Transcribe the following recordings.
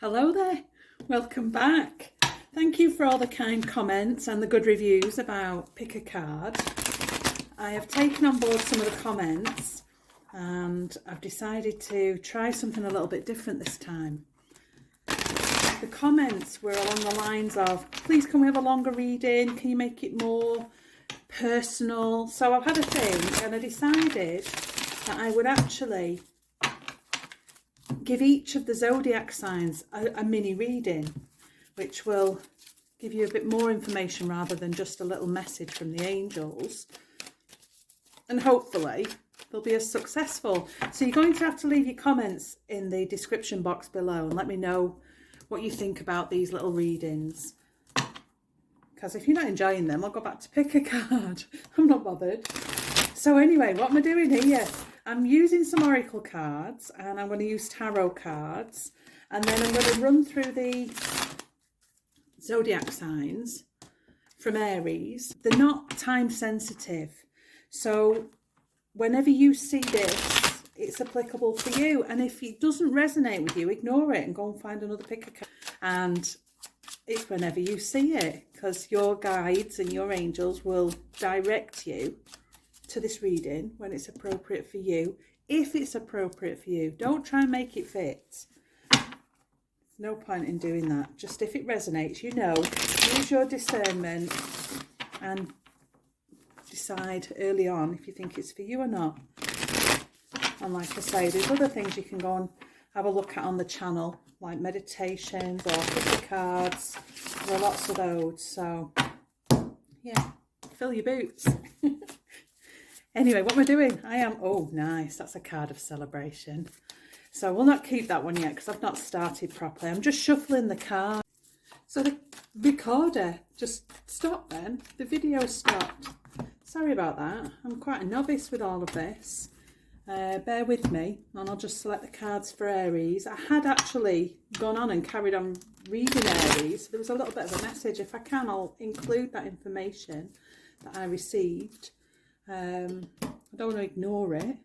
Hello there, welcome back. Thank you for all the kind comments and the good reviews about pick a card. I have taken on board some of the comments and I've decided to try something a little bit different this time. The comments were along the lines of, please can we have a longer reading, can you make it more personal? So I've had a think and I decided that I would actually give each of the zodiac signs a mini reading, which will give you a bit more information rather than just a little message from the angels. And hopefully they'll be as successful. So you're going to have to leave your comments in the description box below and let me know what you think about these little readings. Because if you're not enjoying them, I'll go back to pick a card. I'm not bothered. So anyway, what am I doing here? I'm using some oracle cards and I'm going to use tarot cards, and then I'm going to run through the zodiac signs from Aries. They're not time sensitive, so whenever you see this, it's applicable for you, and if it doesn't resonate with you, ignore it and go and find another pick a card. And it's whenever you see it, because your guides and your angels will direct you to this reading when it's appropriate for you, if it's appropriate for you. Don't try and make it fit. There's no point in doing that. Just if it resonates, use your discernment and decide early on if you think it's for you or not. And like I say, there's other things you can go and have a look at on the channel, like meditations or pick a cards. There are lots of those, so yeah, fill your boots. Anyway, what am I doing? Oh nice, that's a card of celebration. So we'll not keep that one yet because I've not started properly. I'm just shuffling the cards. So the recorder just stopped then. The video stopped. Sorry about that. I'm quite a novice with all of this. Bear with me and I'll just select the cards for Aries. I had actually gone on and carried on reading Aries. There was a little bit of a message. If I can, I'll include that information that I received. I don't want to ignore it.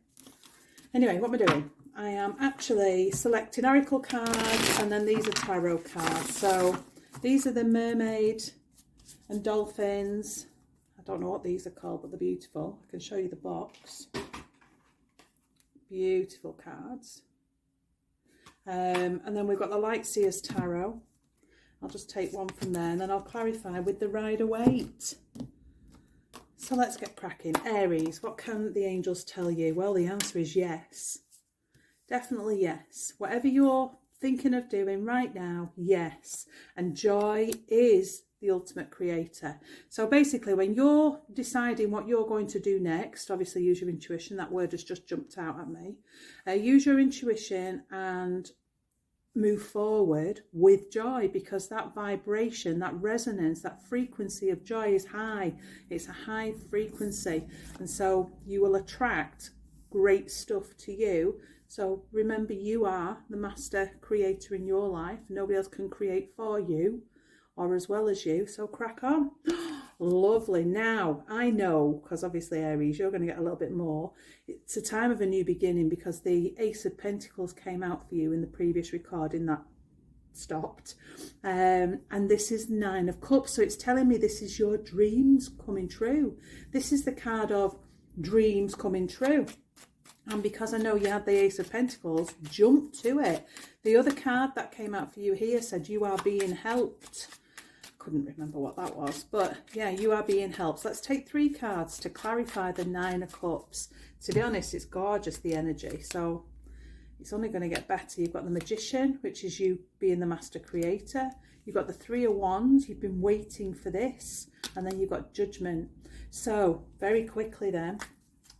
Anyway, what am I doing? I am actually selecting oracle cards, and then these are tarot cards. So these are the mermaid and dolphins. I don't know what these are called, but they're beautiful. I can show you the box. Beautiful cards. And then we've got the Light Seers Tarot. I'll just take one from there and then I'll clarify with the Rider-Waite. So let's get cracking. Aries, what can the angels tell you? Well, the answer is yes. Definitely yes. Whatever you're thinking of doing right now, yes. And joy is the ultimate creator. So basically, when you're deciding what you're going to do next, obviously use your intuition. That word has just jumped out at me. Use your intuition and move forward with joy, because that vibration, that resonance, that frequency of joy is high. It's a high frequency, and so you will attract great stuff to you. So remember, you are the master creator in your life. Nobody else can create for you or as well as you, so crack on. Lovely. Now I know, because obviously Aries, you're going to get a little bit more. It's a time of a new beginning, because the Ace of Pentacles came out for you in the previous recording that stopped, and this is Nine of Cups, so it's telling me this is your dreams coming true. This is the card of dreams coming true. And because I know you had the Ace of Pentacles, jump to it. The other card that came out for you here said you are being helped. Couldn't remember what that was, but yeah, you are being helped. So let's take 3 cards to clarify the Nine of Cups. To be honest, it's gorgeous, the energy, so it's only going to get better. You've got the Magician, which is you being the master creator. You've got the 3 of Wands, you've been waiting for this, and then you've got Judgment. So very quickly then,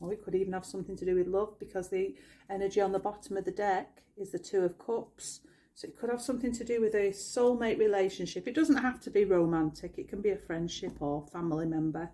well, it could even have something to do with love, because the energy on the bottom of the deck is the 2 of Cups. So it could have something to do with a soulmate relationship. It doesn't have to be romantic. It can be a friendship or family member.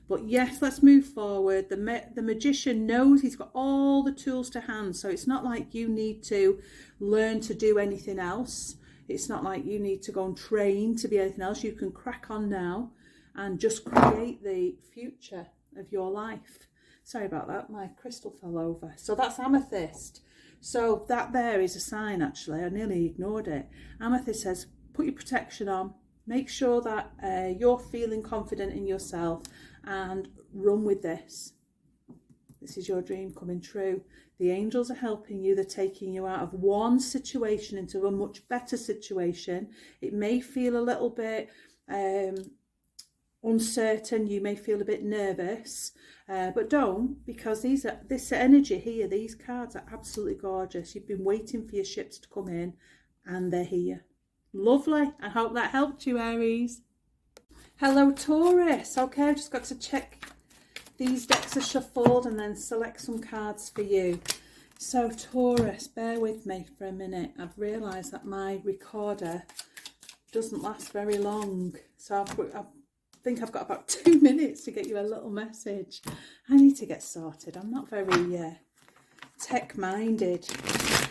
But yes, let's move forward. The Magician knows he's got all the tools to hand. So it's not like you need to learn to do anything else. It's not like you need to go and train to be anything else. You can crack on now and just create the future of your life. Sorry about that. My crystal fell over. So that's Amethyst. So that there is a sign, actually. I nearly ignored it. Amethyst says, put your protection on. Make sure that you're feeling confident in yourself and run with this. This is your dream coming true. The angels are helping you. They're taking you out of one situation into a much better situation. It may feel a little bit uncertain. You may feel a bit nervous, but don't, because this energy here, these cards are absolutely gorgeous. You've been waiting for your ships to come in, and they're here. Lovely. I hope that helped you, Aries. Hello, Taurus. Okay, I've just got to check these decks are shuffled and then select some cards for you. So, Taurus, bear with me for a minute. I've realised that my recorder doesn't last very long. So I think I've got about 2 minutes to get you a little message. I need to get sorted. I'm not very tech-minded.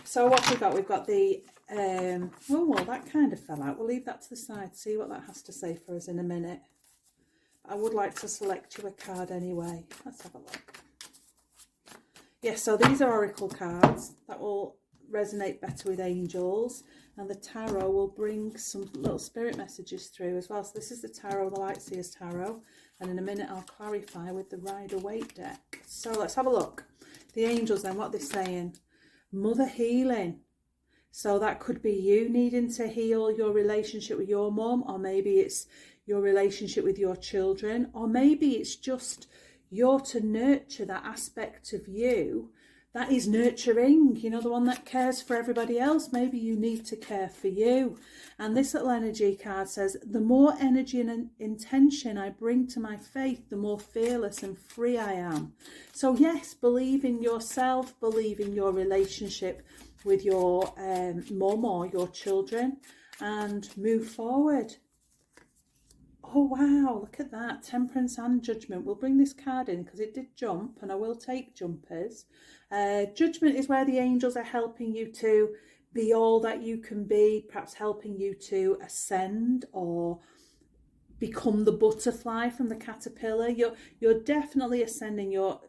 So what we've got? We've got the... oh, well, that kind of fell out. We'll leave that to the side. See what that has to say for us in a minute. I would like to select you a card anyway. Let's have a look. Yes, so these are oracle cards that will resonate better with angels, and the tarot will bring some little spirit messages through as well. So this is the tarot, the Light Seers tarot, and in a minute I'll clarify with the Rider-Waite deck. So let's have a look. The angels then, what they're saying. Mother healing. So that could be you needing to heal your relationship with your mum, or maybe it's your relationship with your children, or maybe it's just you're to nurture that aspect of you that is nurturing, you know, the one that cares for everybody else. Maybe you need to care for you. And this little energy card says, the more energy and intention I bring to my faith, the more fearless and free I am. So yes, believe in yourself, believe in your relationship with your mum or your children, and move forward. Oh wow, look at that. Temperance and Judgment. We'll bring this card in because it did jump, and I will take jumpers. Judgment is where the angels are helping you to be all that you can be, perhaps helping you to ascend or become the butterfly from the caterpillar. You're definitely ascending. You're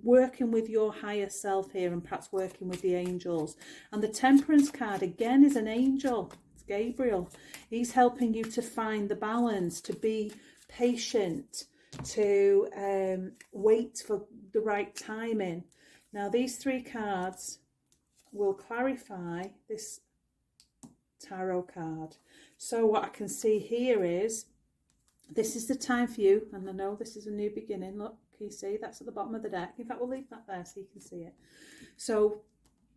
working with your higher self here, and perhaps working with the angels. And the Temperance card again is an angel. Gabriel. He's helping you to find the balance, to be patient, to wait for the right timing. Now these three cards will clarify this tarot card. So what I can see here is this is the time for you, and I know this is a new beginning. Look, can you see that's at the bottom of the deck? In fact, we'll leave that there so you can see it. So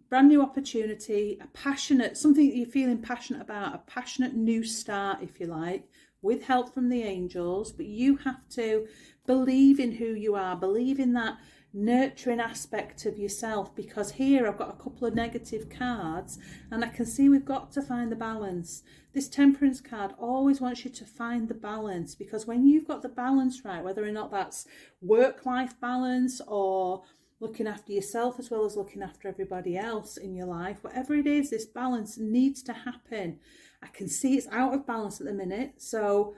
brand new opportunity, a passionate, something that you're feeling passionate about, a passionate new start, if you like, with help from the angels. But you have to believe in who you are, believe in that nurturing aspect of yourself, because here I've got a couple of negative cards and I can see we've got to find the balance. This Temperance card always wants you to find the balance, because when you've got the balance right, whether or not that's work-life balance or looking after yourself as well as looking after everybody else in your life, whatever it is, this balance needs to happen. I can see it's out of balance at the minute, so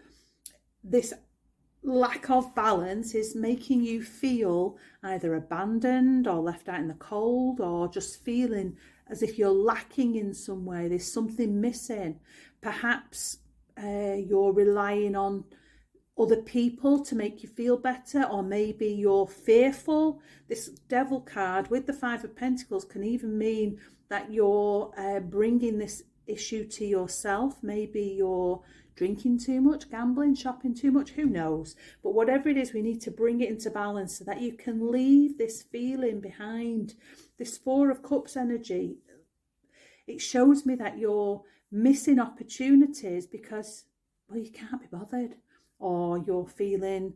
this lack of balance is making you feel either abandoned or left out in the cold, or just feeling as if you're lacking in some way. There's something missing. Perhaps you're relying on other people to make you feel better, or maybe you're fearful. This Devil card with the Five of Pentacles can even mean that you're bringing this issue to yourself. Maybe you're drinking too much, gambling, shopping too much, who knows. But whatever it is, we need to bring it into balance so that you can leave this feeling behind. This Four of Cups energy, it shows me that you're missing opportunities because, well, you can't be bothered, or you're feeling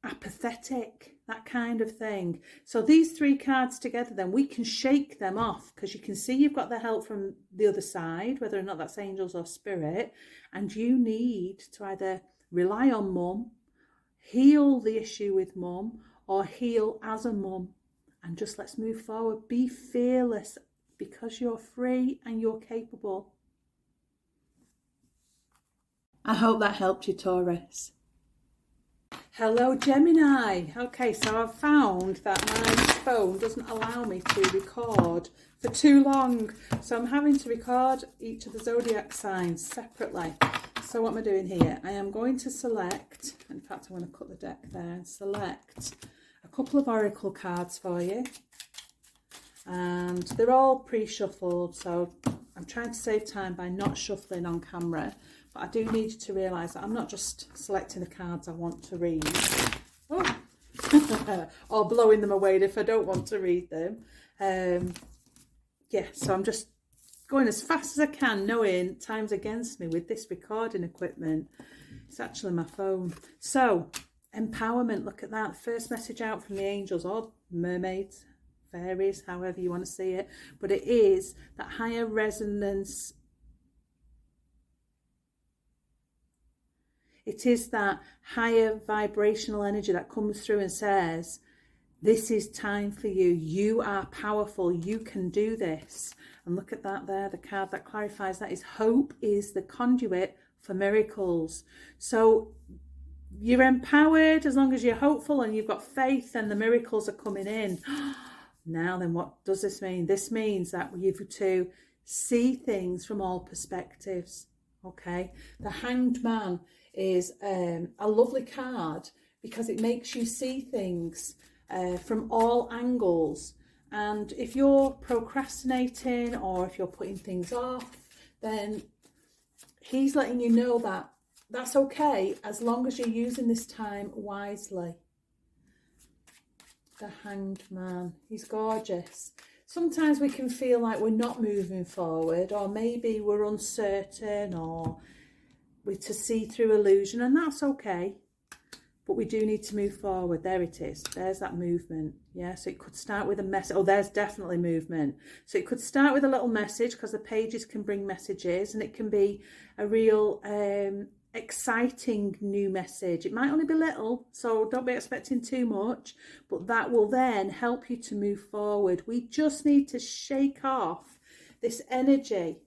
apathetic, that kind of thing. So these three cards together, then we can shake them off, because you can see you've got the help from the other side, whether or not that's angels or spirit, and you need to either rely on mum, heal the issue with mum, or heal as a mum, and just let's move forward. Be fearless, because you're free and you're capable. I hope that helped you, Taurus. Hello Gemini. Okay, so I've found that my phone doesn't allow me to record for too long. So I'm having to record each of the zodiac signs separately. So what am I doing here? I am going to select, in fact I'm going to cut the deck there and select a couple of oracle cards for you. And they're all pre-shuffled, so I'm trying to save time by not shuffling on camera. But I do need you to realise that I'm not just selecting the cards I want to read. Oh. Or blowing them away if I don't want to read them. Yeah, so I'm just going as fast as I can, knowing time's against me with this recording equipment. It's actually my phone. So, empowerment, look at that. First message out from the angels, or mermaids, fairies, however you want to see it. But it is that higher resonance. It is that higher vibrational energy that comes through and says, this is time for you. You are powerful. You can do this. And look at that there. The card that clarifies that is hope is the conduit for miracles. So you're empowered as long as you're hopeful and you've got faith, and the miracles are coming in. Now then, what does this mean? This means that you've to see things from all perspectives. Okay. The Hanged Man is a lovely card because it makes you see things from all angles. And if you're procrastinating or if you're putting things off, then he's letting you know that that's okay as long as you're using this time wisely. The Hanged Man, he's gorgeous. Sometimes we can feel like we're not moving forward, or maybe we're uncertain, or we're to see through illusion, and that's okay. But we do need to move forward. There it is. There's that movement. Yeah, so it could start with a message. Oh, there's definitely movement. So it could start with a little message, because the pages can bring messages, and it can be a real exciting new message. It might only be little, so don't be expecting too much, but that will then help you to move forward. We just need to shake off this energy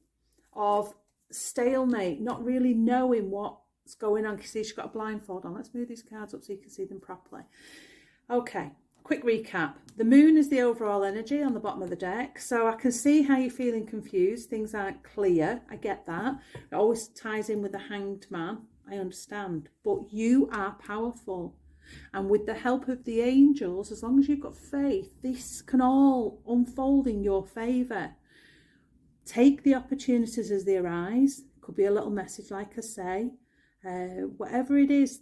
of stalemate, not really knowing what's going on. You see, she's got a blindfold on. Let's move these cards up so you can see them properly. Okay, quick recap. The moon is the overall energy on the bottom of the deck. So I can see how you're feeling confused. Things aren't clear. I get that. It always ties in with the Hanged Man. I understand. But you are powerful. And with the help of the angels, as long as you've got faith, this can all unfold in your favour. Take the opportunities as they arise. Could be a little message, like I say. Whatever it is,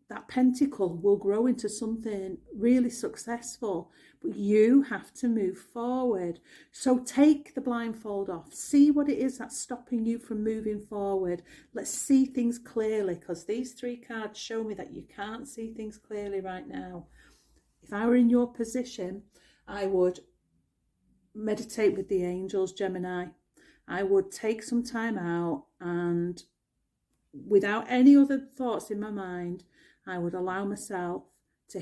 that pentacle will grow into something really successful, but you have to move forward. So take the blindfold off. See what it is that's stopping you from moving forward. Let's see things clearly, because these three cards show me that you can't see things clearly right now. If I were in your position, I would meditate with the angels, Gemini. I would take some time out, and without any other thoughts in my mind, I would allow myself to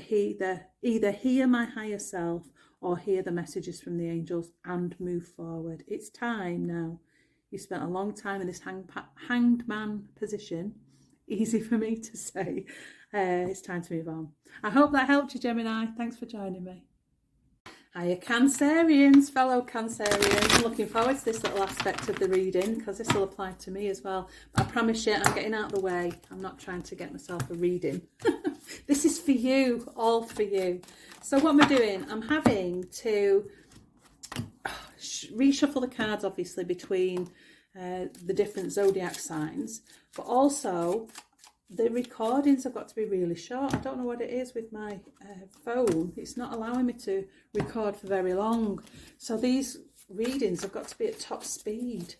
either hear my higher self or hear the messages from the angels and move forward. It's time now. You spent a long time in this hanged man position. Easy for me to say. It's time to move on. I hope that helped you, Gemini. Thanks for joining me. Hiya Cancerians, fellow Cancerians. Looking forward to this little aspect of the reading, because this will apply to me as well. But I promise you, I'm getting out of the way. I'm not trying to get myself a reading. This is for you, all for you. So what am I doing? I'm having to reshuffle the cards, obviously, between the different zodiac signs. But also, the recordings have got to be really short. I don't know what it is with my phone. It's not allowing me to record for very long. So these readings have got to be at top speed.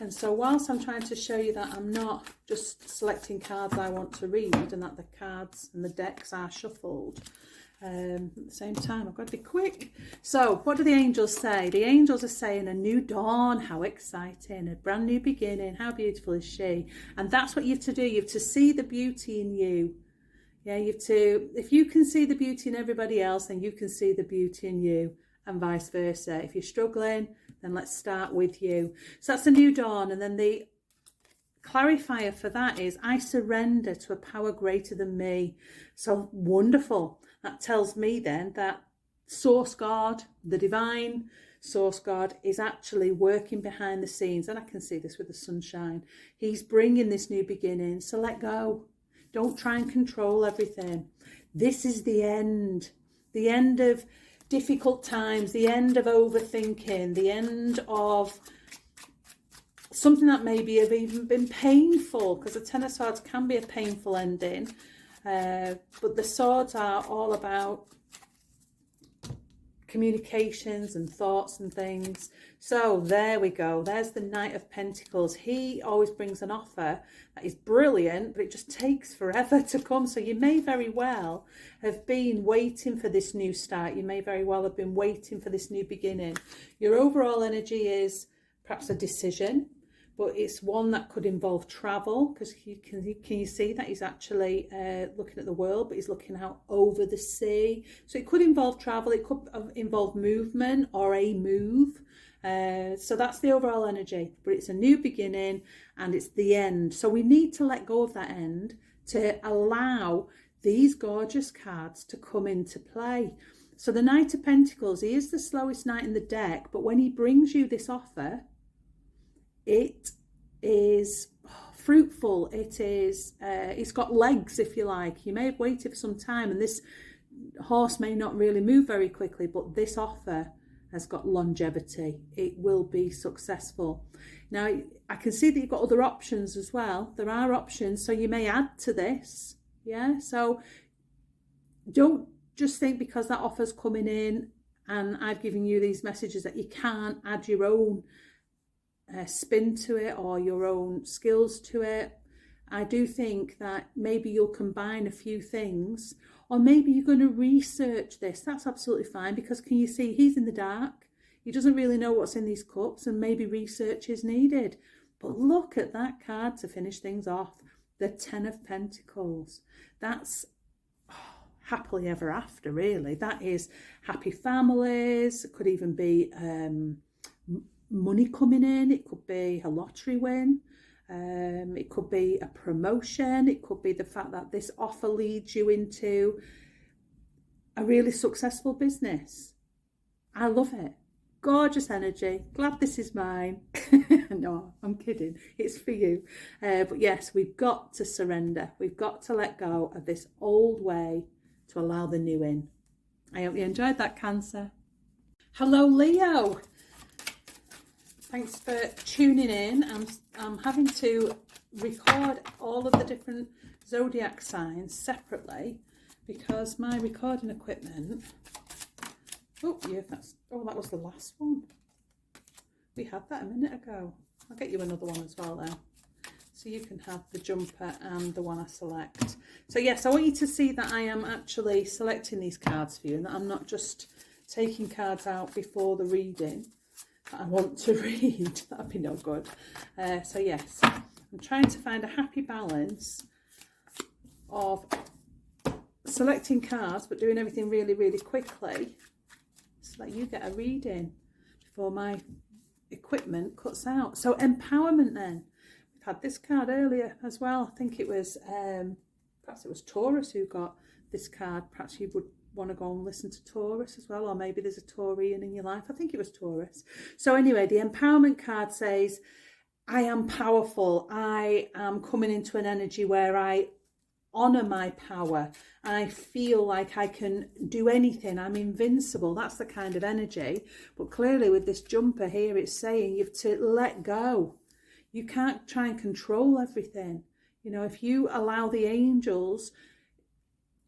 And so whilst I'm trying to show you that I'm not just selecting cards I want to read, and that the cards and the decks are shuffled, at the same time I've got to be quick. So what do the angels say? The angels are saying a new dawn, how exciting, a brand new beginning, how beautiful is she? And that's what you have to do. You have to see the beauty in you. Yeah, you have to, if you can see the beauty in everybody else, then you can see the beauty in you, and vice versa. If you're struggling, then let's start with you. So that's a new dawn. And then the clarifier for that is, I surrender to a power greater than me. So wonderful. That tells me then that Source God, the divine Source God, is actually working behind the scenes. And I can see this with the sunshine. He's bringing this new beginning. So let go. Don't try and control everything. This is the end of difficult times, the end of overthinking, the end of something that maybe have even been painful, because the Ten of Swords can be a painful ending. But the swords are all about communications and thoughts and things. So there we go. There's the Knight of Pentacles. He always brings an offer that is brilliant, but it just takes forever to come. So you may very well have been waiting for this new start. You may very well have been waiting for this new beginning. Your overall energy is perhaps a decision, but it's one that could involve travel, because can you see that he's actually looking at the world, but he's looking out over the sea. So it could involve travel, it could involve movement or a move. So that's the overall energy, but it's a new beginning and it's the end. So we need to let go of that end to allow these gorgeous cards to come into play. So the Knight of Pentacles, he is the slowest knight in the deck, but when he brings you this offer, it is fruitful. It is it's got legs, if you like. You may have waited for some time, and this horse may not really move very quickly, but this offer has got longevity. It will be successful. Now, I can see that you've got other options as well. There are options, so you may add to this. Yeah, so don't just think because that offer's coming in and I've given you these messages that you can't add your own spin to it or your own skills to it. I do think that maybe you'll combine a few things, or maybe you're going to research this. That's absolutely fine, because can you see he's in the dark? He doesn't really know what's in these cups, and maybe research is needed. But look at that card to finish things off. The Ten of Pentacles. That's happily ever after, really. That is happy families. It could even be money coming in. It could be a lottery win. It could be a promotion. It could be the fact that this offer leads you into a really successful business. I love it. Gorgeous energy. Glad this is mine. No, I'm kidding. It's for you. But yes, we've got to surrender. We've got to let go of this old way to allow the new in. I hope you enjoyed that, Cancer. Hello, Leo. Thanks for tuning in. I'm having to record all of the different zodiac signs separately because my recording equipment. Oh, yeah, that was the last one. We had that a minute ago. I'll get you another one as well now, so you can have the jumper and the one I select. So yes, I want you to see that I am actually selecting these cards for you, and that I'm not just taking cards out before the reading that I want to read. That'd be no good. So yes, I'm trying to find a happy balance of selecting cards but doing everything really, really quickly so that you get a reading before my equipment cuts out. So empowerment then. We've had this card earlier as well. I think it was, perhaps it was Taurus who got this card. Perhaps you would want to go and listen to Taurus as well, or maybe there's a Taurian in your life. I think it was Taurus. So anyway, the empowerment card says, I am powerful. I am coming into an energy where I honor my power. I feel like I can do anything. I'm invincible. That's the kind of energy. But clearly with this jumper here, it's saying you have to let go. You can't try and control everything. You know, if you allow the angels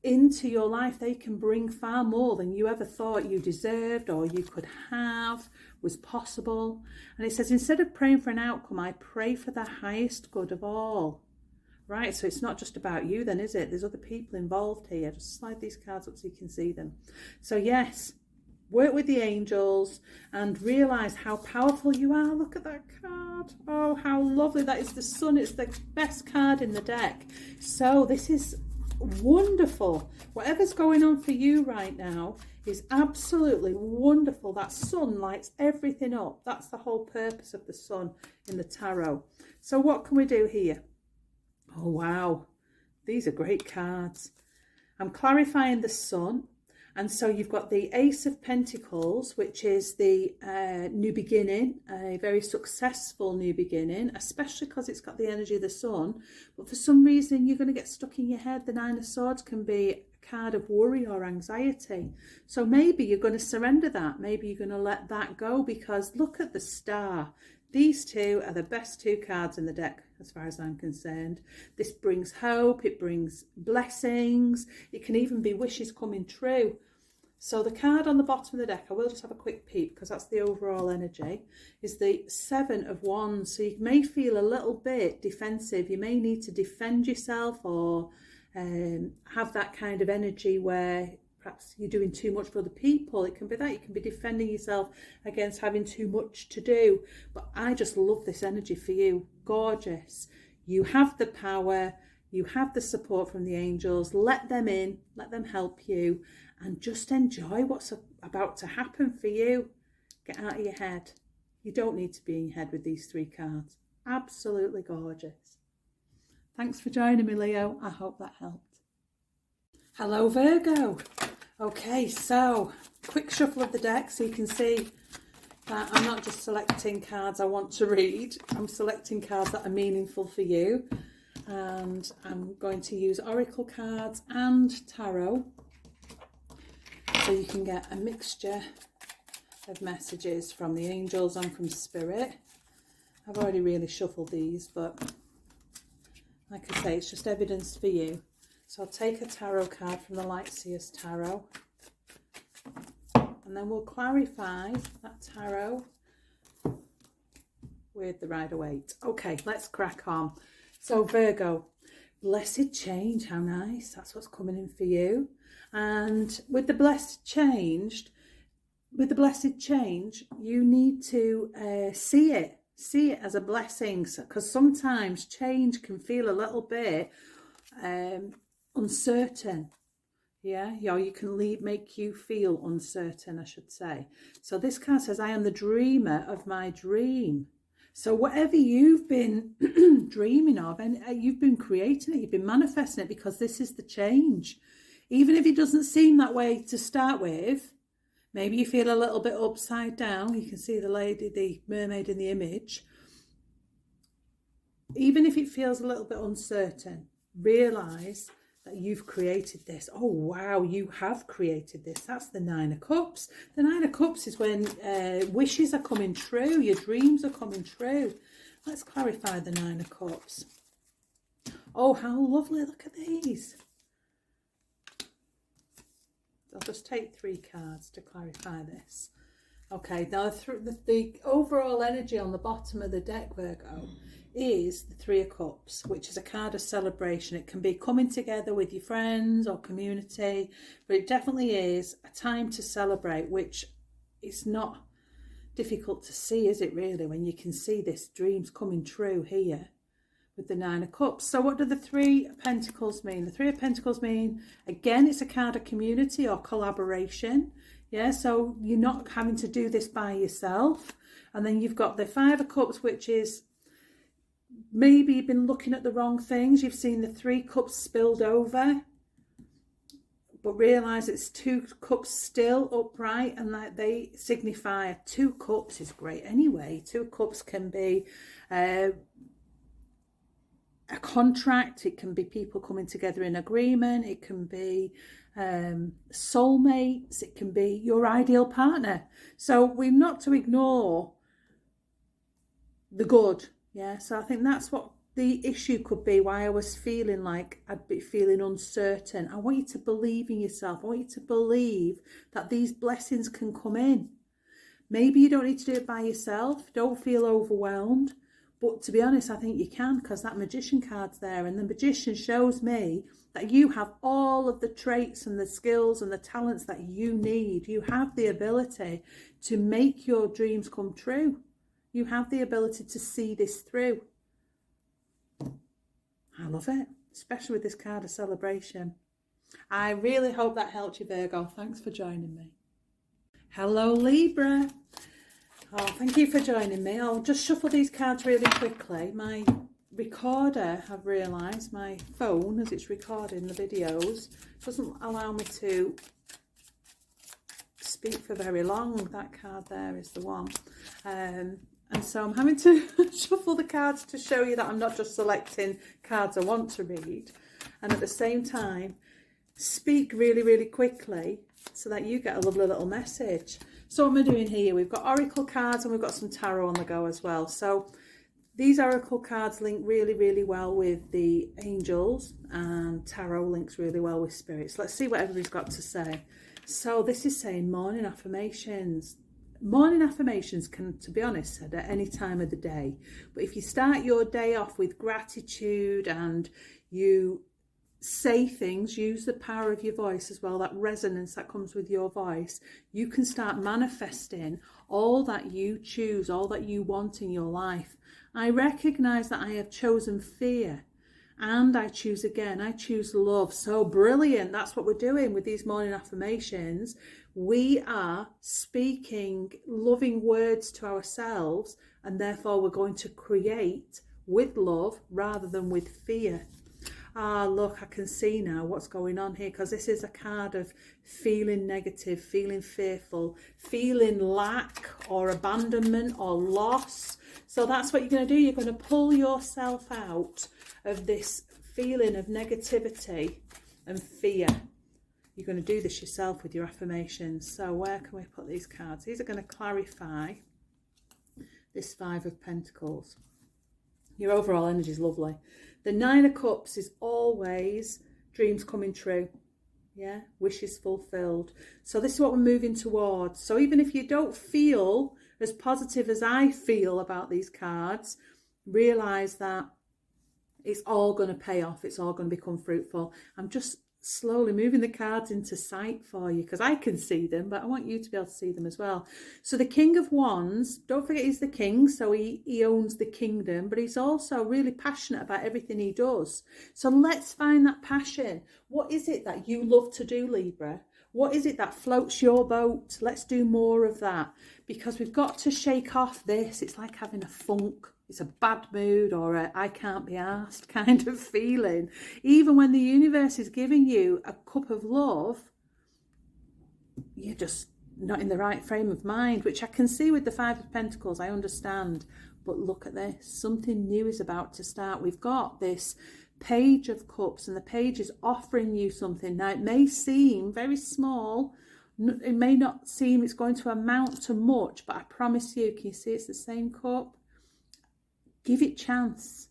into your life, they can bring far more than you ever thought you deserved or you could have, was possible. And it says, instead of praying for an outcome, I pray for the highest good of all. Right, so it's not just about you then, is it? There's other people involved here. Just slide these cards up so you can see them. So yes, work with the angels and realise how powerful you are. Look at that card. Oh, how lovely. That is the Sun. It's the best card in the deck. So this is wonderful. Whatever's going on for you right now is absolutely wonderful. That Sun lights everything up. That's the whole purpose of the Sun in the tarot. So what can we do here? Oh, wow. These are great cards. I'm clarifying the Sun. And so you've got the Ace of Pentacles, which is the new beginning, a very successful new beginning, especially because it's got the energy of the Sun. But for some reason, you're going to get stuck in your head. The Nine of Swords can be a card of worry or anxiety. So maybe you're going to surrender that. Maybe you're going to let that go, because look at the Star. These two are the best two cards in the deck, as far as I'm concerned. This brings hope, it brings blessings, it can even be wishes coming true. So the card on the bottom of the deck, I will just have a quick peek because that's the overall energy, is the Seven of Wands. So you may feel a little bit defensive. You may need to defend yourself, or have that kind of energy where perhaps you're doing too much for other people. It can be that. You can be defending yourself against having too much to do. But I just love this energy for you. Gorgeous. You have the power. You have the support from the angels. Let them in. Let them help you. And just enjoy what's about to happen for you. Get out of your head. You don't need to be in your head with these three cards. Absolutely gorgeous. Thanks for joining me, Leo. I hope that helped. Hello, Virgo. Okay, so quick shuffle of the deck so you can see that I'm not just selecting cards I want to read. I'm selecting cards that are meaningful for you. And I'm going to use oracle cards and tarot, so you can get a mixture of messages from the angels and from spirit. I've already really shuffled these, but like I say, it's just evidence for you. So I'll take a tarot card from the Light Seers Tarot, and then we'll clarify that tarot with the Rider-Waite. Okay, let's crack on. So Virgo, blessed change, how nice. That's what's coming in for you. And with the blessed change, you need to see it as a blessing, because sometimes change can feel a little bit uncertain. Yeah, you can make you feel uncertain, I should say. So this card says, I am the dreamer of my dream. So whatever you've been dreaming of, and you've been creating it, you've been manifesting it, because this is the change. Even if it doesn't seem that way to start with, maybe you feel a little bit upside down. You can see the lady, the mermaid in the image. Even if it feels a little bit uncertain, realise that you've created this. Oh, wow, you have created this. That's the Nine of Cups. The Nine of Cups is when wishes are coming true, your dreams are coming true. Let's clarify the Nine of Cups. Oh, how lovely. Look at these. I'll just take 3 cards to clarify this. Okay, now the overall energy on the bottom of the deck, Virgo, is the Three of Cups, which is a card of celebration. It can be coming together with your friends or community, but it definitely is a time to celebrate, which is not difficult to see, is it really, when you can see this dreams coming true here with the Nine of Cups. So what do the Three of Pentacles mean? The Three of Pentacles mean, again, it's a card of community or collaboration. Yeah, so you're not having to do this by yourself. And then you've got the Five of Cups, which is maybe you've been looking at the wrong things. You've seen the 3 cups spilled over, but realise it's 2 cups still upright, and that they signify 2 cups is great anyway. 2 cups can be a contract, it can be people coming together in agreement, it can be soulmates, it can be your ideal partner. So we're not to ignore the good. Yeah, so I think that's what the issue could be, why I was feeling like I'd be feeling uncertain. I want you to believe in yourself. I want you to believe that these blessings can come in. Maybe you don't need to do it by yourself. Don't feel overwhelmed. But to be honest, I think you can, because that Magician card's there, and the Magician shows me that you have all of the traits and the skills and the talents that you need. You have the ability to make your dreams come true. You have the ability to see this through. I love it, especially with this card of celebration. I really hope that helped you, Virgo. Thanks for joining me. Hello, Libra. Oh, thank you for joining me. I'll just shuffle these cards really quickly. My recorder, I've realised, my phone, as it's recording the videos, doesn't allow me to speak for very long. That card there is the one. And so I'm having to shuffle the cards to show you that I'm not just selecting cards I want to read. And at the same time, speak really, really quickly so that you get a lovely little message. So what we're doing here, we've got oracle cards and we've got some tarot on the go as well. So these oracle cards link really, really well with the angels, and tarot links really well with spirits. Let's see what everybody's got to say. So this is saying morning affirmations. Morning affirmations can, to be honest, said at any time of the day. But if you start your day off with gratitude and you say things, use the power of your voice as well, that resonance that comes with your voice, you can start manifesting all that you choose, all that you want in your life. I recognize that I have chosen fear and I choose again, I choose love. So brilliant. That's what we're doing with these morning affirmations. We are speaking loving words to ourselves, and therefore we're going to create with love rather than with fear. Ah, look, I can see now what's going on here, because this is a card of feeling negative, feeling fearful, feeling lack or abandonment or loss. So that's what you're going to do. You're going to pull yourself out of this feeling of negativity and fear. You're going to do this yourself with your affirmations. So where can we put these cards? These are going to clarify this Five of Pentacles. Your overall energy is lovely. The Nine of Cups is always dreams coming true. Yeah, wishes fulfilled. So this is what we're moving towards. So even if you don't feel as positive as I feel about these cards, realise that it's all going to pay off. It's all going to become fruitful. I'm just slowly moving the cards into sight for you because I can see them, but I want you to be able to see them as well. So the King of Wands, don't forget he's the king, so he owns the kingdom, but he's also really passionate about everything he does. So let's find that passion. What is it that you love to do, Libra? What is it that floats your boat? Let's do more of that, because we've got to shake off this. It's like having a funk. It's a bad mood or a I can't be arsed kind of feeling. Even when the universe is giving you a cup of love, you're just not in the right frame of mind, which I can see with the Five of Pentacles. I understand. But look at this. Something new is about to start. We've got this Page of Cups, and the page is offering you something. Now, it may seem very small. It may not seem it's going to amount to much, but I promise you, can you see it's the same cup? Give it chance.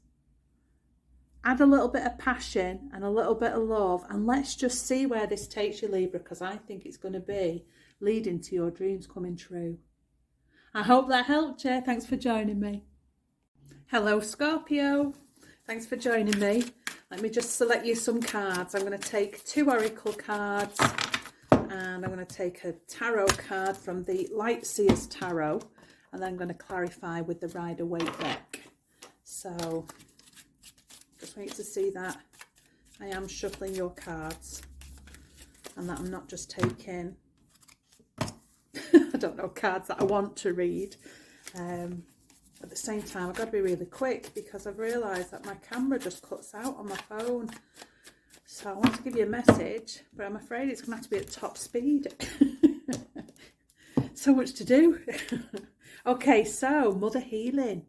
Add a little bit of passion and a little bit of love, and let's just see where this takes you, Libra, because I think it's going to be leading to your dreams coming true. I hope that helped you. Thanks for joining me. Hello, Scorpio. Thanks for joining me. Let me just select you some cards. I'm going to take 2 oracle cards, and I'm going to take a tarot card from the Light Seers Tarot, and then I'm going to clarify with the Rider-Waite deck. So, just want you to see that I am shuffling your cards and that I'm not just taking, I don't know, cards that I want to read. At the same time, I've got to be really quick because I've realised that my camera just cuts out on my phone. So I want to give you a message, but I'm afraid it's going to have to be at top speed. So much to do. Okay, so Mother Healing.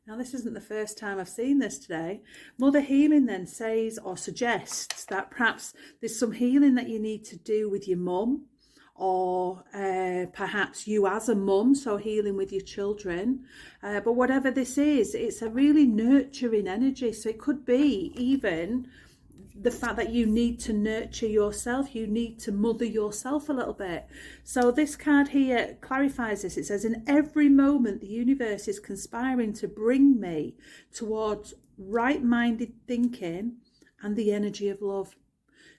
Now, this isn't the first time I've seen this today. Mother Healing then says or suggests that perhaps there's some healing that you need to do with your mum, or perhaps you as a mum, so healing with your children. But whatever this is, it's a really nurturing energy. So it could be even the fact that you need to nurture yourself, you need to mother yourself a little bit. So this card here clarifies this. It says, in every moment the universe is conspiring to bring me towards right-minded thinking and the energy of love.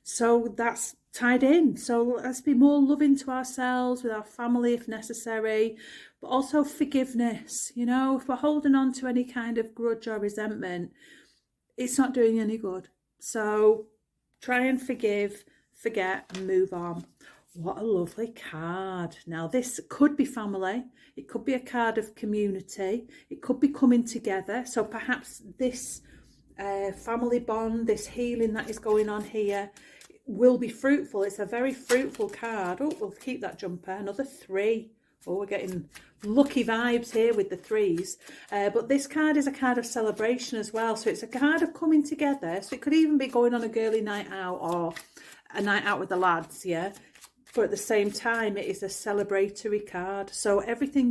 So that's tied in. So let's be more loving to ourselves, with our family if necessary, but also forgiveness. You know, if we're holding on to any kind of grudge or resentment, it's not doing any good. So try and forgive, forget, and move on. What a lovely card. Now, this could be family. It could be a card of community. It could be coming together. So perhaps this family bond, this healing that is going on here will be fruitful. It's a very fruitful card. Oh, we'll keep that jumper. Another 3. Oh, we're getting lucky vibes here with the 3s. But this card is a card of celebration as well. So it's a card of coming together. So it could even be going on a girly night out or a night out with the lads, yeah? But at the same time, it is a celebratory card. So everything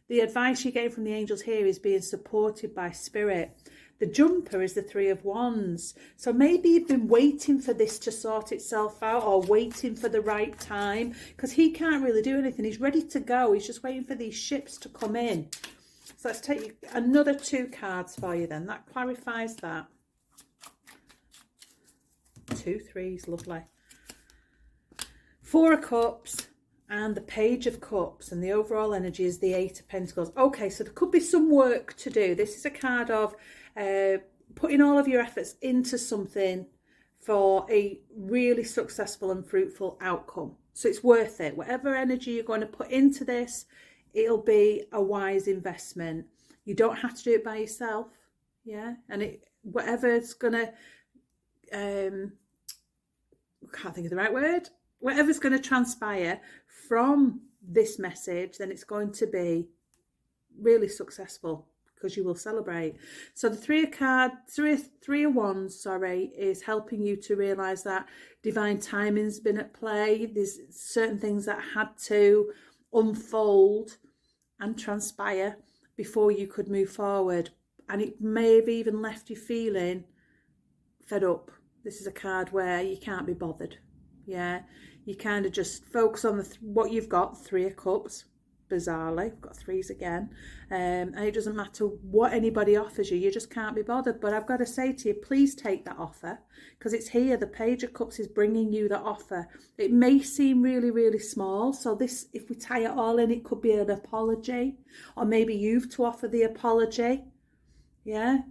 the advice you're getting from the angels here is being supported by spirit. The jumper is the 3 of Wands. So maybe you've been waiting for this to sort itself out or waiting for the right time, because he can't really do anything. He's ready to go. He's just waiting for these ships to come in. So let's take another 2 cards for you then. That clarifies that. 2 3s, lovely. 4 of Cups and the Page of Cups, and the overall energy is the 8 of Pentacles. Okay, so there could be some work to do. This is a card of putting all of your efforts into something for a really successful and fruitful outcome. So it's worth it. Whatever energy you're going to put into this, it'll be a wise investment. You don't have to do it by yourself, yeah? And whatever's going to, can't think of the right word, whatever's going to transpire from this message, then it's going to be really successful because you will celebrate. So the 3 of Wands, sorry, is helping you to realise that divine timing's been at play. There's certain things that had to unfold and transpire before you could move forward. And it may have even left you feeling fed up. This is a card where you can't be bothered. Yeah, you kind of just focus on what you've got. 3 of Cups, bizarrely, I've got 3s again, and it doesn't matter what anybody offers you, you just can't be bothered. But I've got to say to you, please take that offer, because it's here. The Page of Cups is bringing you that offer. It may seem really, really small, so this, if we tie it all in, it could be an apology, or maybe you've to offer the apology. Yeah,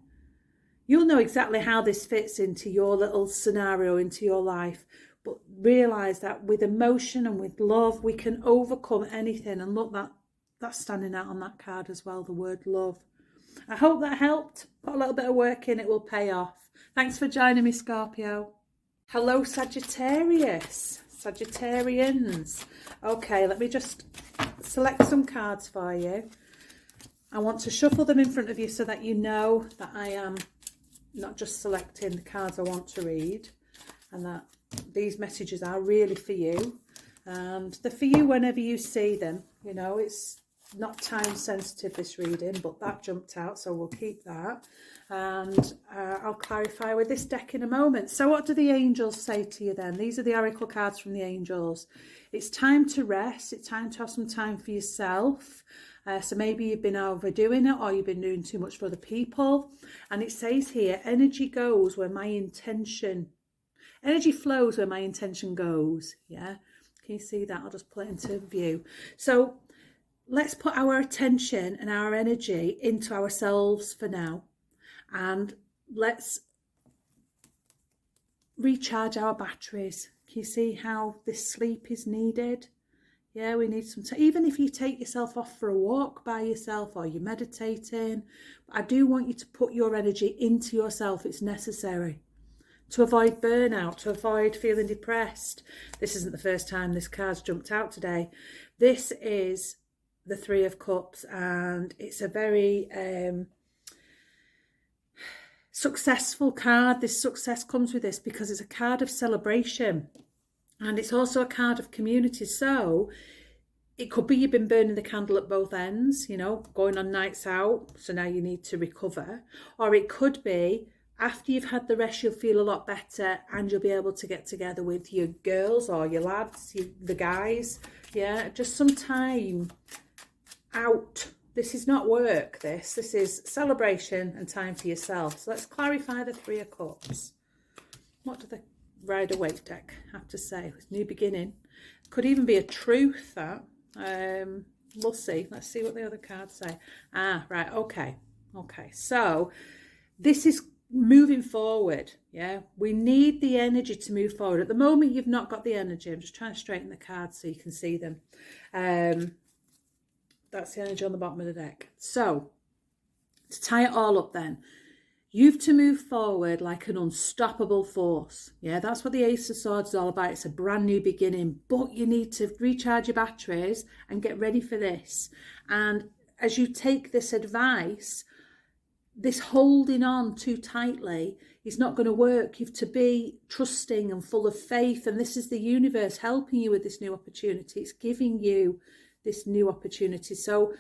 you'll know exactly how this fits into your little scenario, into your life. But realise that with emotion and with love, we can overcome anything. And look, that's standing out on that card as well, the word love. I hope that helped. Put a little bit of work in, it will pay off. Thanks for joining me, Scorpio. Hello, Sagittarius. Sagittarians. Okay, let me just select some cards for you. I want to shuffle them in front of you so that you know that I am not just selecting the cards I want to read, and that these messages are really for you, and they're for you whenever you see them. You know, it's not time sensitive, this reading, but that jumped out, so we'll keep that, and I'll clarify with this deck in a moment. So what do the angels say to you then? These are the oracle cards from the angels. It's time to rest. It's time to have some time for yourself. So maybe you've been overdoing it, or you've been doing too much for other people. And it says here, energy goes where my intention, energy flows where my intention goes. Yeah, can you see that? I'll just put it into view. So let's put our attention and our energy into ourselves for now, and let's recharge our batteries. Can you see how this sleep is needed? Yeah, we need some time. Even if you take yourself off for a walk by yourself, or you're meditating, I do want you to put your energy into yourself. It's necessary to avoid burnout, to avoid feeling depressed. This isn't the first time this card's jumped out today. This is the 3 of Cups, and it's a very successful card. This success comes with this because it's a card of celebration, and it's also a card of community. So it could be you've been burning the candle at both ends, you know, going on nights out, so now you need to recover. Or it could be after you've had the rest, you'll feel a lot better, and you'll be able to get together with your girls or your lads, the guys. Yeah, just some time out. This is not work, this is celebration and time for yourself. So let's clarify the 3 of Cups. What do the Rider-Waite deck have to say? It's new beginning. Could even be a truth, that. We'll see. Let's see what the other cards say. Right, okay. So this is moving forward. Yeah, we need the energy to move forward. At the moment, you've not got the energy. I'm just trying to straighten the cards so you can see them. That's the energy on the bottom of the deck. So, to tie it all up then, you've to move forward like an unstoppable force. Yeah, that's what the Ace of Swords is all about. It's a brand new beginning, but you need to recharge your batteries and get ready for this. And as you take this advice, this holding on too tightly is not going to work. You've to be trusting and full of faith. And this is the universe helping you with this new opportunity. It's giving you this new opportunity. So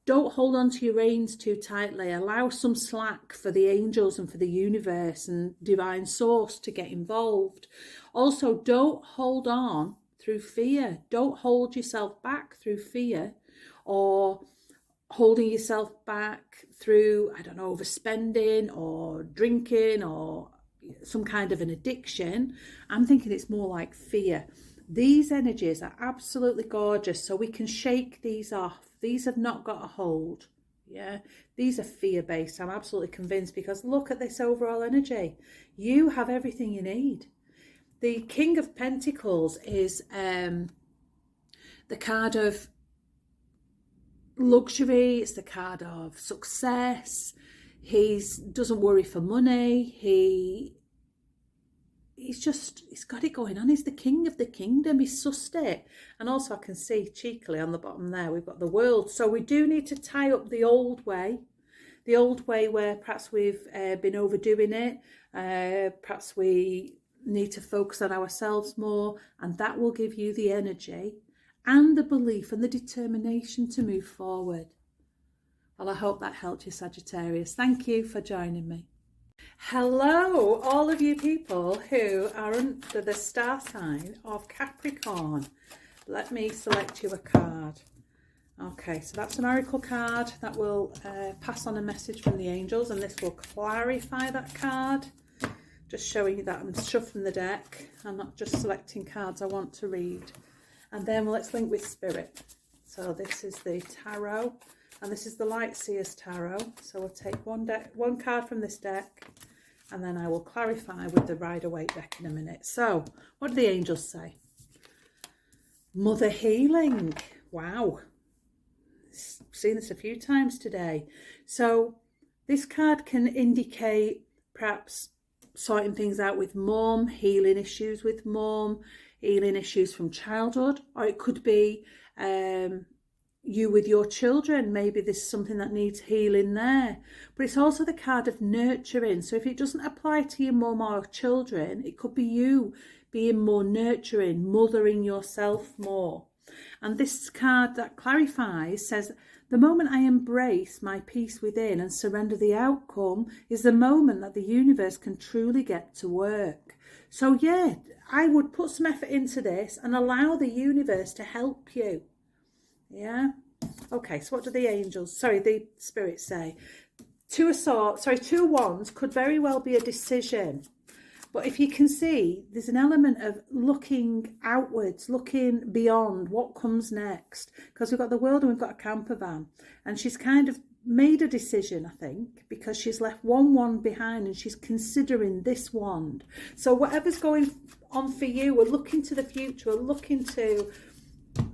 don't hold on to your reins too tightly. Allow some slack for the angels and for the universe and divine source to get involved. Also, don't hold on through fear. Don't hold yourself back through fear or holding yourself back through, I don't know, overspending or drinking or some kind of an addiction. I'm thinking it's more like fear. These energies are absolutely gorgeous, so we can shake these off. These have not got a hold. Yeah, these are fear-based. I'm absolutely convinced, because look at this overall energy. You have everything you need. The King of Pentacles is the card of luxury. It's the card of success. He doesn't worry for money. He's got it going on. He's the king of the kingdom. He's sussed it. And also I can see cheekily on the bottom there, we've got the world. So we do need to tie up the old way where perhaps we've been overdoing it. Perhaps we need to focus on ourselves more, and that will give you the energy and the belief and the determination to move forward. Well, I hope that helped you, Sagittarius. Thank you for joining me. Hello, all of you people who are under the star sign of Capricorn. Let me select you a card. Okay, so that's an oracle card that will pass on a message from the angels, and this will clarify that card. Just showing you that I'm shuffling the deck. I'm not just selecting cards I want to read. And then let's link with Spirit. So this is the Tarot, and this is the Light Seers Tarot. So we'll take one card from this deck, and then I will clarify with the Rider-Waite deck in a minute. So what do the angels say? Mother healing. Wow. Seen this a few times today. So this card can indicate perhaps sorting things out with mum, healing issues with mum, healing issues from childhood, or it could be you with your children. Maybe there's something that needs healing there. But it's also the card of nurturing. So if it doesn't apply to your mum or children, it could be you being more nurturing, mothering yourself more. And this card that clarifies says, the moment I embrace my peace within and surrender the outcome is the moment that the universe can truly get to work. So yeah, I would put some effort into this and allow the universe to help you. Yeah. Okay, so what do the spirits say? Two of Wands could very well be a decision. But if you can see, there's an element of looking outwards, looking beyond what comes next. Because we've got the World and we've got a camper van. And she's kind of made a decision, I think, because she's left one wand behind and she's considering this wand. So whatever's going on for you, we're looking to the future, we're looking to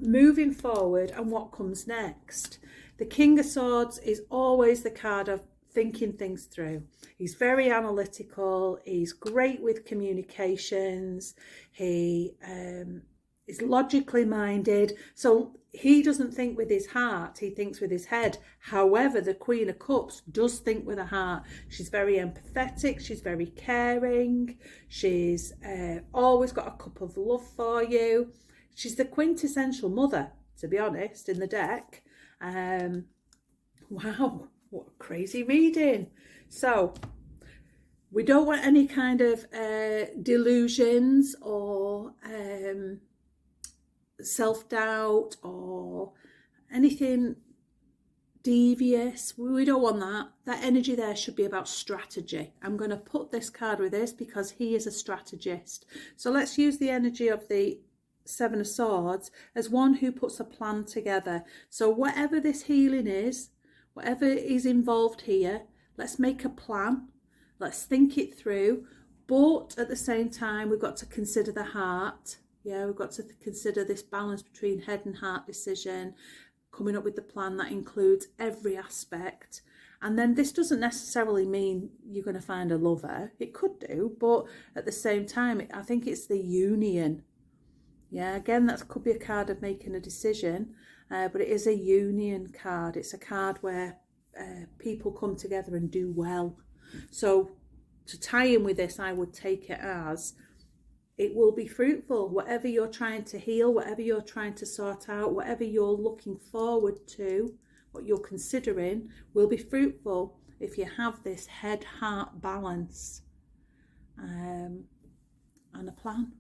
moving forward and what comes next. The King of Swords is always the card of thinking things through. He's very analytical. He's great with communications. He is logically minded. So he doesn't think with his heart. He thinks with his head. However, the Queen of Cups does think with her heart. She's very empathetic. She's very caring. She's always got a cup of love for you. She's the quintessential mother, to be honest, in the deck. Wow. What crazy reading. So we don't want any kind of delusions or self-doubt or anything devious. We don't want that. That energy there should be about strategy. I'm going to put this card with this because he is a strategist. So let's use the energy of the Seven of Swords as one who puts a plan together. So whatever this healing is, whatever is involved here, let's make a plan. Let's think it through. But at the same time, we've got to consider the heart. Yeah, we've got to consider this balance between head and heart decision, coming up with the plan that includes every aspect. And then this doesn't necessarily mean you're going to find a lover. It could do, but at the same time, I think it's the union. Yeah, again, that could be a card of making a decision, but it is a union card. It's a card where people come together and do well. So to tie in with this, I would take it as it will be fruitful. Whatever you're trying to heal, whatever you're trying to sort out, whatever you're looking forward to, what you're considering will be fruitful if you have this head-heart balance and a plan.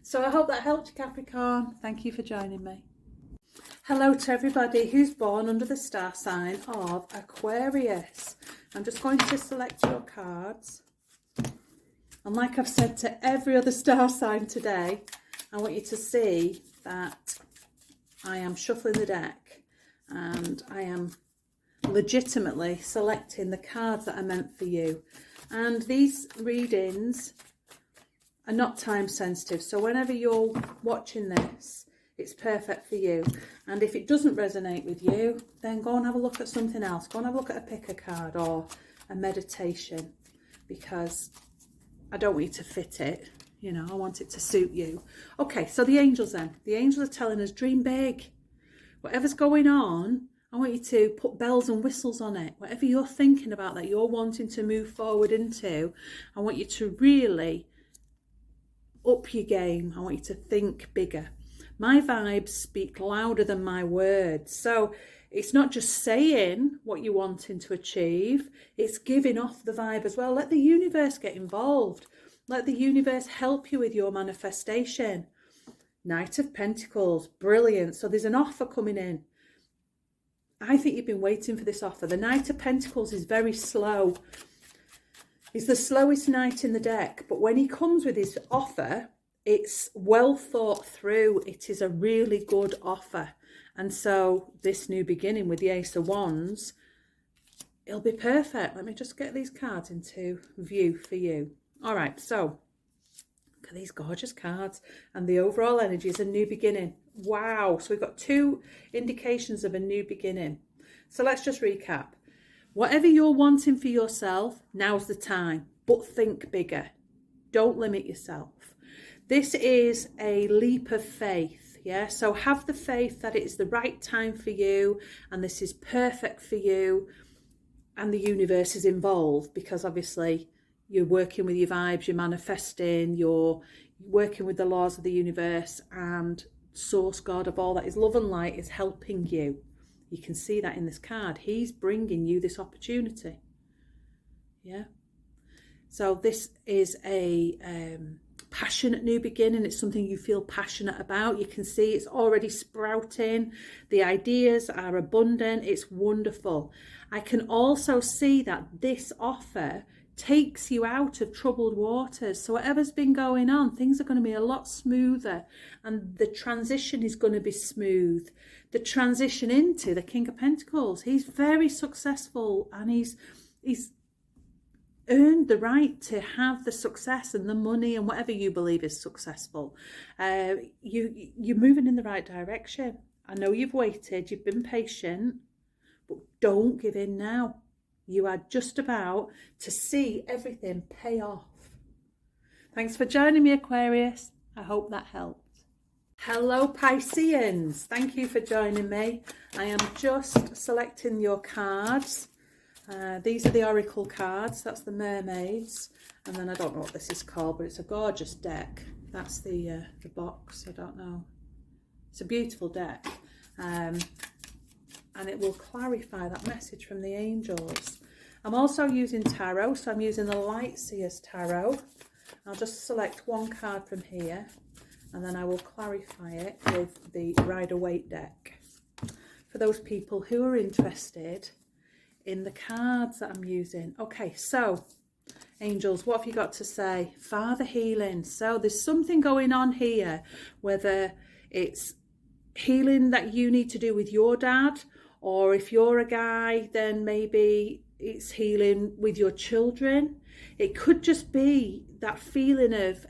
So I hope that helped you, Capricorn. Thank you for joining me. Hello to everybody who's born under the star sign of Aquarius. I'm just going to select your cards. And like I've said to every other star sign today, I want you to see that I am shuffling the deck and I am legitimately selecting the cards that are meant for you. And these readings are not time sensitive, so whenever you're watching this, it's perfect for you. And if it doesn't resonate with you, then go and have a look at something else. Go and have a look at a pick a card or a meditation, because I don't want you to fit it, you know, I want it to suit you. Okay, so the angels then. The angels are telling us, dream big. Whatever's going on, I want you to put bells and whistles on it. Whatever you're thinking about that you're wanting to move forward into, I want you to really up your game. I want you to think bigger. My vibes speak louder than my words. So it's not just saying what you're wanting to achieve, it's giving off the vibe as well. Let the universe get involved. Let the universe help you with your manifestation. Knight of Pentacles, brilliant. So there's an offer coming in. I think you've been waiting for this offer. The Knight of Pentacles is very slow. He's the slowest knight in the deck, but when he comes with his offer, it's well thought through. It is a really good offer. And so this new beginning with the Ace of Wands, it'll be perfect. Let me just get these cards into view for you. All right, so look at these gorgeous cards. And the overall energy is a new beginning. Wow. So we've got two indications of a new beginning. So let's just recap. Whatever you're wanting for yourself, now's the time. But think bigger. Don't limit yourself. This is a leap of faith, yeah? So have the faith that it is the right time for you and this is perfect for you, and the universe is involved because obviously you're working with your vibes, you're manifesting, you're working with the laws of the universe, and source God of all that is love and light is helping you. You can see that in this card. He's bringing you this opportunity, yeah? So this is a passionate new beginning. It's something you feel passionate about. You can see it's already sprouting. The ideas are abundant. It's wonderful. I can also see that this offer takes you out of troubled waters. So whatever's been going on, things are going to be a lot smoother, and the transition is going to be smooth. The transition into the King of Pentacles, he's very successful, and he's earned the right to have the success and the money and whatever you believe is successful. You're moving in the right direction. I know you've waited, you've been patient, but don't give in now. You are just about to see everything pay off. Thanks for joining me, Aquarius. I hope that helped. Hello, Pisceans. Thank you for joining me. I am just selecting your cards. These are the Oracle cards. That's the Mermaids. And then I don't know what this is called, but it's a gorgeous deck. That's the box. I don't know. It's a beautiful deck. And it will clarify that message from the angels. I'm also using tarot, so I'm using the Light Seers Tarot. I'll just select one card from here, and then I will clarify it with the Rider-Waite deck. For those people who are interested in the cards that I'm using. Okay, so angels, what have you got to say? Father healing. So there's something going on here, whether it's healing that you need to do with your dad, or if you're a guy, then maybe it's healing with your children. It could just be that feeling of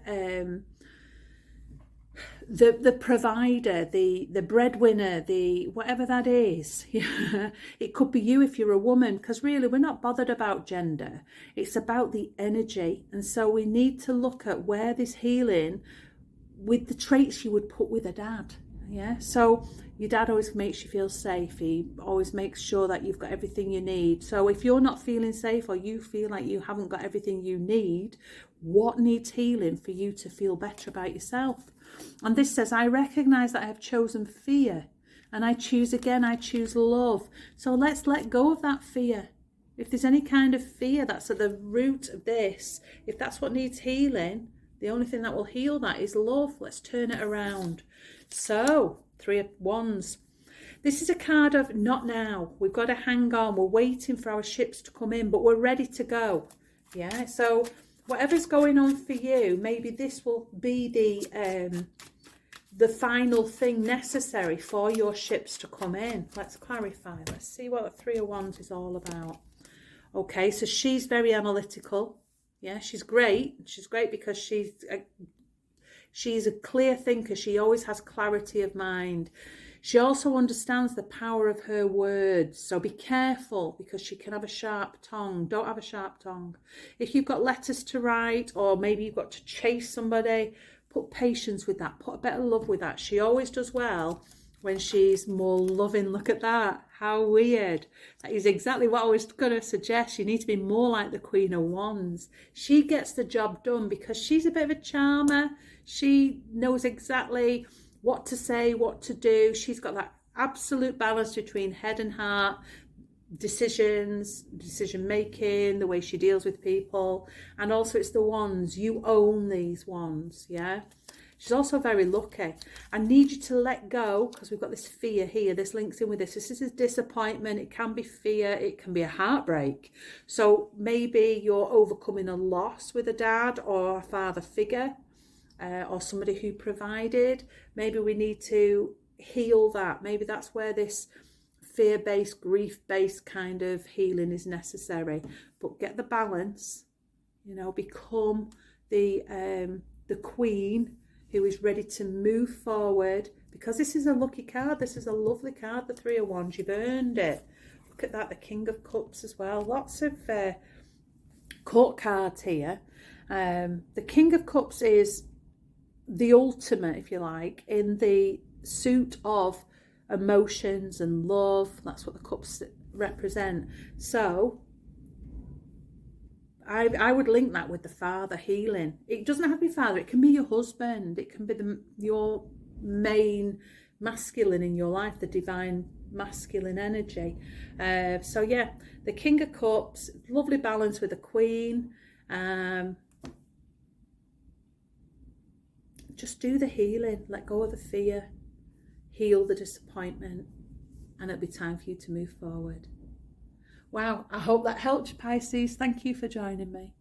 the provider, the breadwinner, the whatever that is. Yeah. It could be you if you're a woman, because really we're not bothered about gender. It's about the energy. And so we need to look at where this healing with the traits you would put with a dad. Yeah. So your dad always makes you feel safe. He always makes sure that you've got everything you need. So if you're not feeling safe, or you feel like you haven't got everything you need, what needs healing for you to feel better about yourself? And this says, I recognize that I have chosen fear, and I choose love. So let's let go of that fear. If there's any kind of fear that's at the root of this, if that's what needs healing, the only thing that will heal that is love. Let's turn it around. So, 3 of Wands. This is a card of not now. We've got to hang on. We're waiting for our ships to come in, but we're ready to go. Yeah, so whatever's going on for you, maybe this will be the final thing necessary for your ships to come in. Let's clarify. Let's see what the 3 of Wands is all about. Okay, so she's very analytical. Yeah, she's great. She's great because she's a clear thinker. She always has clarity of mind. She also understands the power of her words. So be careful, because she can have a sharp tongue. Don't have a sharp tongue. If you've got letters to write, or maybe you've got to chase somebody, put patience with that. Put a bit of love with that. She always does well when she's more loving. Look at that. How weird. That is exactly what I was going to suggest. You need to be more like the Queen of Wands. She gets the job done because she's a bit of a charmer. She knows exactly what to say, what to do. She's got that absolute balance between head and heart, decision making, the way she deals with people. And also it's the wands. You own these wands, yeah? She's also very lucky. I need you to let go, because we've got this fear here. This links in with this. This is a disappointment. It can be fear. It can be a heartbreak. So maybe you're overcoming a loss with a dad or a father figure, or somebody who provided. Maybe we need to heal that. Maybe that's where this fear-based, grief-based kind of healing is necessary. But get the balance, you know, become the queen who is ready to move forward, because this is a lucky card. This is a lovely card, the 3 of Wands. You've earned it. Look at that, the King of Cups as well. Lots of court cards here. The King of Cups is the ultimate, if you like, in the suit of emotions and love. That's what the cups represent. So I would link that with the father healing. It doesn't have to be father. It can be your husband. It can be your main masculine in your life, the divine masculine energy. So yeah, the King of Cups, lovely balance with the Queen. Just do the healing. Let go of the fear. Heal the disappointment. And it'll be time for you to move forward. Wow, I hope that helped, Pisces. Thank you for joining me.